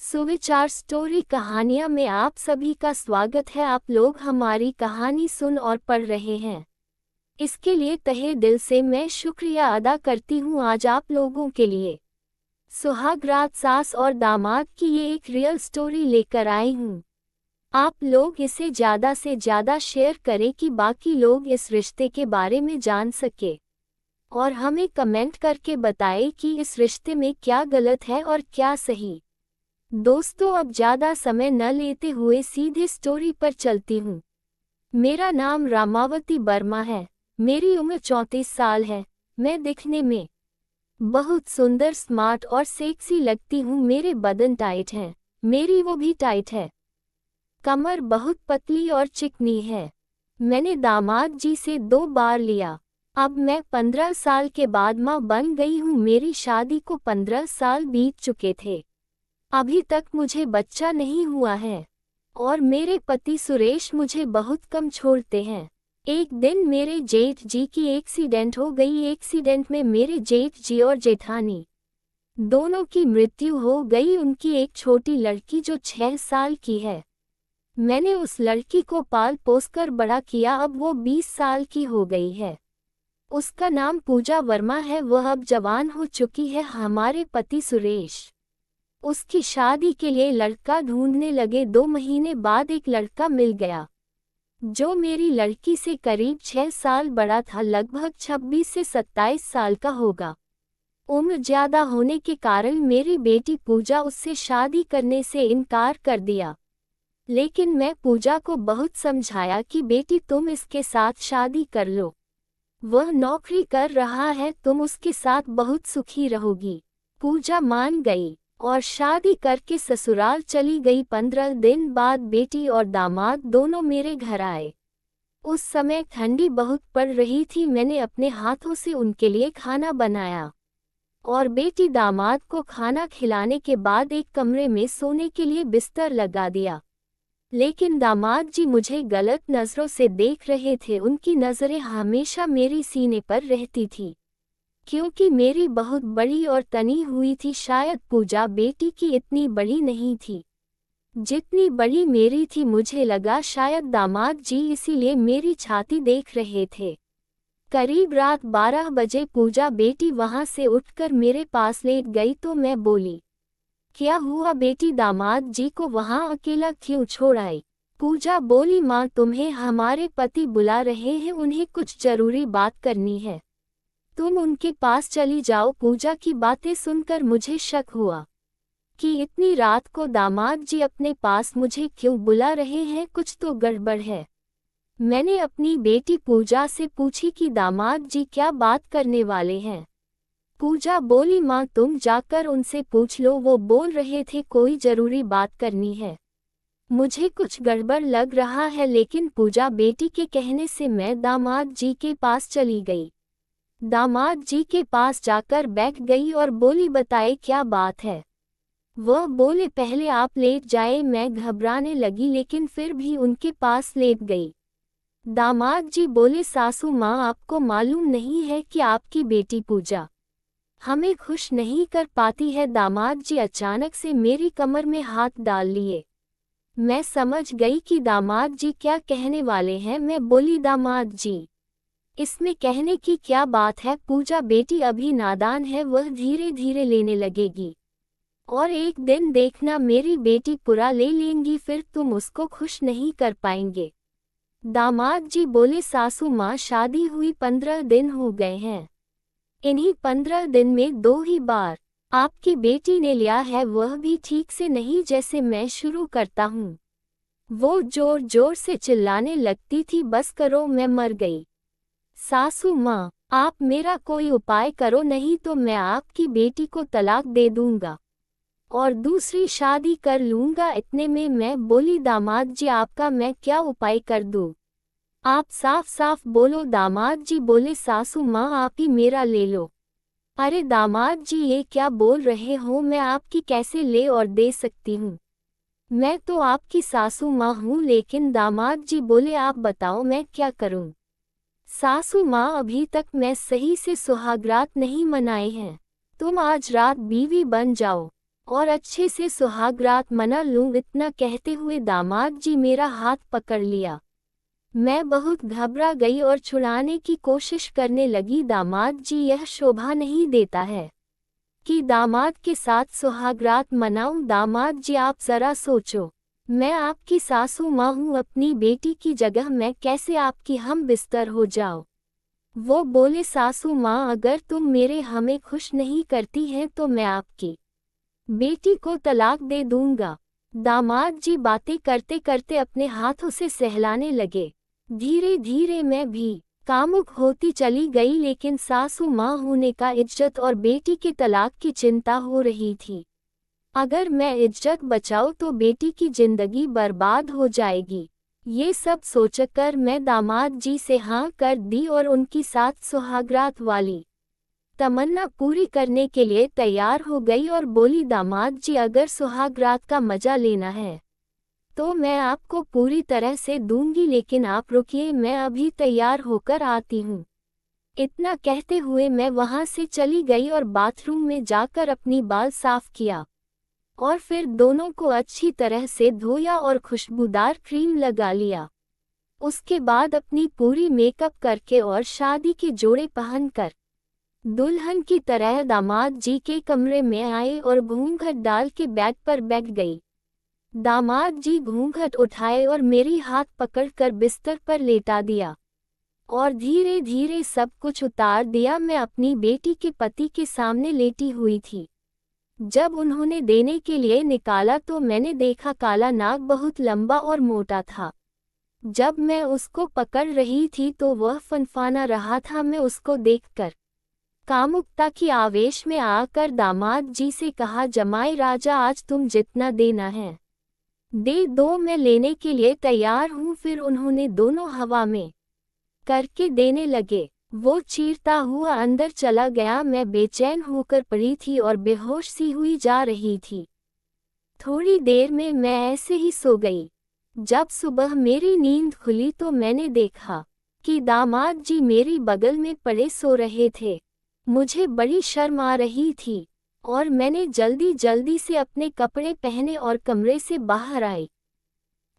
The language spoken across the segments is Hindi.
सुविचार स्टोरी कहानियाँ में आप सभी का स्वागत है। आप लोग हमारी कहानी सुन और पढ़ रहे हैं, इसके लिए तहे दिल से मैं शुक्रिया अदा करती हूँ। आज आप लोगों के लिए सुहागरात सास और दामाद की ये एक रियल स्टोरी लेकर आई हूँ। आप लोग इसे ज़्यादा से ज़्यादा शेयर करें कि बाकी लोग इस रिश्ते के बारे में जान सके, और हमें कमेंट करके बताएं कि इस रिश्ते में क्या गलत है और क्या सही। दोस्तों, अब ज़्यादा समय न लेते हुए सीधे स्टोरी पर चलती हूँ। मेरा नाम रामावती वर्मा है। मेरी उम्र 34 साल है। मैं दिखने में बहुत सुंदर, स्मार्ट और सेक्सी लगती हूँ। मेरे बदन टाइट हैं, मेरी वो भी टाइट है। कमर बहुत पतली और चिकनी है। मैंने दामाद जी से 2 बार लिया। अब मैं 15 साल के बाद माँ बन गई हूँ। मेरी शादी को 15 साल बीत चुके थे। अभी तक मुझे बच्चा नहीं हुआ है और मेरे पति सुरेश मुझे बहुत कम छोड़ते हैं। एक दिन मेरे जेठ जी की एक्सीडेंट हो गई। एक्सीडेंट में मेरे जेठ जी और जेठानी दोनों की मृत्यु हो गई। उनकी एक छोटी लड़की जो 6 साल की है। मैंने उस लड़की को पाल पोस कर बड़ा किया। अब वो 20 साल की हो गई है। उसका नाम पूजा वर्मा है। वह अब जवान हो चुकी है। हमारे पति सुरेश उसकी शादी के लिए लड़का ढूंढने लगे। 2 महीने बाद एक लड़का मिल गया जो मेरी लड़की से करीब 6 साल बड़ा था, लगभग 26 से 27 साल का होगा। उम्र ज्यादा होने के कारण मेरी बेटी पूजा उससे शादी करने से इनकार कर दिया, लेकिन मैं पूजा को बहुत समझाया कि बेटी तुम इसके साथ शादी कर लो, वह नौकरी कर रहा है, तुम उसके साथ बहुत सुखी रहोगी। पूजा मान गई और शादी करके ससुराल चली गई। 15 दिन बाद बेटी और दामाद दोनों मेरे घर आए। उस समय ठंडी बहुत पड़ रही थी। मैंने अपने हाथों से उनके लिए खाना बनाया और बेटी दामाद को खाना खिलाने के बाद एक कमरे में सोने के लिए बिस्तर लगा दिया। लेकिन दामाद जी मुझे गलत नज़रों से देख रहे थे। उनकी नज़रें हमेशा मेरी सीने पर रहती थी, क्योंकि मेरी बहुत बड़ी और तनी हुई थी। शायद पूजा बेटी की इतनी बड़ी नहीं थी जितनी बड़ी मेरी थी। मुझे लगा शायद दामाद जी इसीलिए मेरी छाती देख रहे थे। करीब रात 12 बजे पूजा बेटी वहां से उठकर मेरे पास लेट गई तो मैं बोली, क्या हुआ बेटी, दामाद जी को वहां अकेला क्यों छोड़ आई? पूजा बोली, माँ तुम्हें हमारे पति बुला रहे हैं, उन्हें कुछ जरूरी बात करनी है, तुम उनके पास चली जाओ। पूजा की बातें सुनकर मुझे शक हुआ कि इतनी रात को दामाद जी अपने पास मुझे क्यों बुला रहे हैं, कुछ तो गड़बड़ है। मैंने अपनी बेटी पूजा से पूछी कि दामाद जी क्या बात करने वाले हैं। पूजा बोली, माँ तुम जाकर उनसे पूछ लो, वो बोल रहे थे कोई जरूरी बात करनी है। मुझे कुछ गड़बड़ लग रहा है, लेकिन पूजा बेटी के कहने से मैं दामाद जी के पास चली गई। दामाद जी के पास जाकर बैठ गई और बोली, बताए क्या बात है? वह बोले, पहले आप लेट जाए। मैं घबराने लगी, लेकिन फिर भी उनके पास लेट गई। दामाद जी बोले, सासू माँ आपको मालूम नहीं है कि आपकी बेटी पूजा हमें खुश नहीं कर पाती है। दामाद जी अचानक से मेरी कमर में हाथ डाल लिए। मैं समझ गई कि दामाद जी क्या कहने वाले हैं। मैं बोली, दामाद जी इसमें कहने की क्या बात है? पूजा बेटी अभी नादान है, वह धीरे धीरे लेने लगेगी और एक दिन देखना मेरी बेटी पूरा ले लेंगी, फिर तुम उसको खुश नहीं कर पाएंगे। दामाद जी बोले, सासू माँ शादी हुई 15 दिन हो गए हैं, इन्हीं 15 दिन में 2 ही बार आपकी बेटी ने लिया है, वह भी ठीक से नहीं। जैसे मैं शुरू करता हूँ वो जोर जोर से चिल्लाने लगती थी, बस करो मैं मर गई। सासू माँ आप मेरा कोई उपाय करो, नहीं तो मैं आपकी बेटी को तलाक दे दूंगा और दूसरी शादी कर लूंगा। इतने में मैं बोली, दामाद जी आपका मैं क्या उपाय कर दूं? आप साफ साफ बोलो। दामाद जी बोले, सासू माँ आप ही मेरा ले लो। अरे दामाद जी ये क्या बोल रहे हो, मैं आपकी कैसे ले और दे सकती हूँ? मैं तो आपकी सासू माँ हूँ। लेकिन दामाद जी बोले, आप बताओ मैं क्या करूँ? सासू माँ अभी तक मैं सही से सुहागरात नहीं मनाए हैं, तुम आज रात बीवी बन जाओ और अच्छे से सुहागरात मना लूं। इतना कहते हुए दामाद जी मेरा हाथ पकड़ लिया। मैं बहुत घबरा गई और छुड़ाने की कोशिश करने लगी। दामाद जी, यह शोभा नहीं देता है कि दामाद के साथ सुहागरात मनाऊं। दामाद जी, आप जरा सोचो, मैं आपकी सासू माँ हूँ, अपनी बेटी की जगह मैं कैसे आपकी हम बिस्तर हो जाऊं। वो बोले, सासू माँ, अगर तुम मेरे हमें खुश नहीं करती हैं तो मैं आपकी बेटी को तलाक दे दूंगा। दामाद जी बातें करते करते अपने हाथों से सहलाने लगे। धीरे धीरे मैं भी कामुक होती चली गई, लेकिन सासू माँ होने का इज्जत और बेटी के तलाक की चिंता हो रही थी। अगर मैं इज्जत बचाऊं तो बेटी की जिंदगी बर्बाद हो जाएगी। ये सब सोचकर मैं दामाद जी से हाँ कर दी और उनकी साथ सुहागरात वाली तमन्ना पूरी करने के लिए तैयार हो गई और बोली, दामाद जी, अगर सुहागरात का मजा लेना है तो मैं आपको पूरी तरह से दूंगी, लेकिन आप रुकिए, मैं अभी तैयार होकर आती हूँ। इतना कहते हुए मैं वहां से चली गई और बाथरूम में जाकर अपनी बाल साफ किया और फिर दोनों को अच्छी तरह से धोया और खुशबूदार क्रीम लगा लिया। उसके बाद अपनी पूरी मेकअप करके और शादी के जोड़े पहनकर दुल्हन की तरह दामाद जी के कमरे में आए और घूंघट डाल के बेड पर बैठ गई। दामाद जी घूंघट उठाए और मेरी हाथ पकड़कर बिस्तर पर लेटा दिया और धीरे धीरे सब कुछ उतार दिया। मैं अपनी बेटी के पति के सामने लेटी हुई थी। जब उन्होंने देने के लिए निकाला तो मैंने देखा काला नाग बहुत लंबा और मोटा था। जब मैं उसको पकड़ रही थी तो वह फनफाना रहा था। मैं उसको देखकर कामुकता की आवेश में आकर दामाद जी से कहा, जमाई राजा, आज तुम जितना देना है दे दो, मैं लेने के लिए तैयार हूँ। फिर उन्होंने दोनों हवा में करके देने लगे। वो चीरता हुआ अंदर चला गया। मैं बेचैन होकर पड़ी थी और बेहोश सी हुई जा रही थी। थोड़ी देर में मैं ऐसे ही सो गई। जब सुबह मेरी नींद खुली तो मैंने देखा कि दामाद जी मेरी बगल में पड़े सो रहे थे। मुझे बड़ी शर्म आ रही थी और मैंने जल्दी जल्दी से अपने कपड़े पहने और कमरे से बाहर आई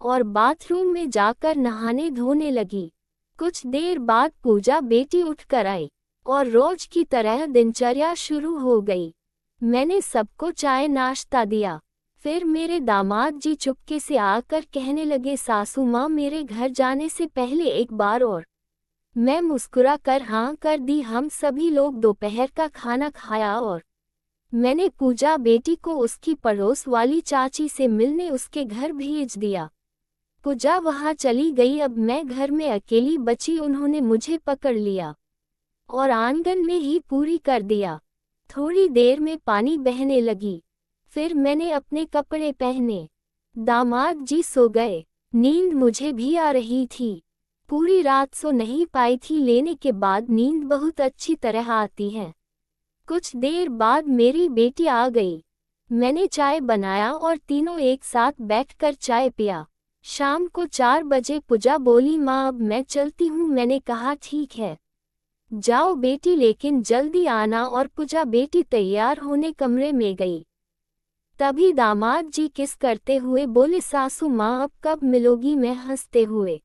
और बाथरूम में जाकर नहाने धोने लगी। कुछ देर बाद पूजा बेटी उठकर आई और रोज की तरह दिनचर्या शुरू हो गई। मैंने सबको चाय नाश्ता दिया। फिर मेरे दामाद जी चुपके से आकर कहने लगे, सासू माँ, मेरे घर जाने से पहले एक बार और। मैं मुस्कुरा कर हाँ कर दी। हम सभी लोग दोपहर का खाना खाया और मैंने पूजा बेटी को उसकी पड़ोस वाली चाची से मिलने उसके घर भेज दिया। पूजा वहां चली गई। अब मैं घर में अकेली बची। उन्होंने मुझे पकड़ लिया और आंगन में ही पूरी कर दिया। थोड़ी देर में पानी बहने लगी। फिर मैंने अपने कपड़े पहने। दामाद जी सो गए। नींद मुझे भी आ रही थी। पूरी रात सो नहीं पाई थी। लेने के बाद नींद बहुत अच्छी तरह आती है। कुछ देर बाद मेरी बेटी आ गई। मैंने चाय बनाया और तीनों एक साथ बैठकर चाय पिया। शाम को 4 बजे पूजा बोली, माँ, अब मैं चलती हूँ। मैंने कहा, ठीक है, जाओ बेटी, लेकिन जल्दी आना। और पूजा बेटी तैयार होने कमरे में गई। तभी दामाद जी किस करते हुए बोले, सासू माँ, अब कब मिलोगी? मैं हंसते हुए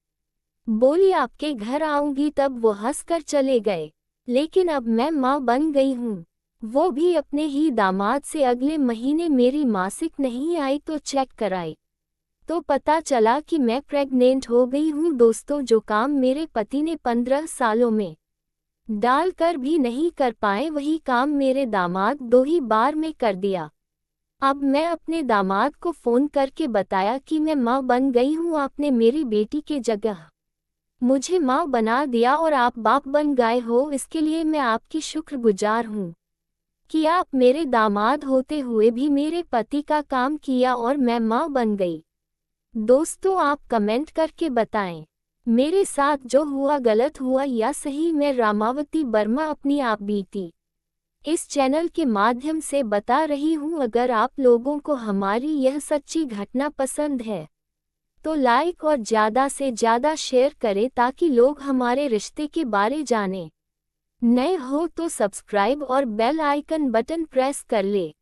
बोली, आपके घर आऊंगी। तब वो हंसकर चले गए। लेकिन अब मैं माँ बन गई हूँ, वो भी अपने ही दामाद से। अगले महीने मेरी मासिक नहीं आई तो चेक कराई तो पता चला कि मैं प्रेग्नेंट हो गई हूँ। दोस्तों, जो काम मेरे पति ने 15 सालों में डालकर भी नहीं कर पाए, वही काम मेरे दामाद 2 ही बार में कर दिया। अब मैं अपने दामाद को फोन करके बताया कि मैं माँ बन गई हूँ। आपने मेरी बेटी के जगह मुझे माँ बना दिया और आप बाप बन गए हो। इसके लिए मैं आपकी शुक्रगुजार हूँ कि आप मेरे दामाद होते हुए भी मेरे पति का काम किया और मैं माँ बन गई। दोस्तों, आप कमेंट करके बताएं, मेरे साथ जो हुआ गलत हुआ या सही। मैं रामावती वर्मा अपनी आप बीती इस चैनल के माध्यम से बता रही हूँ। अगर आप लोगों को हमारी यह सच्ची घटना पसंद है तो लाइक और ज़्यादा से ज़्यादा शेयर करें ताकि लोग हमारे रिश्ते के बारे जानें। नए हो तो सब्सक्राइब और बेल आइकन बटन प्रेस कर ले।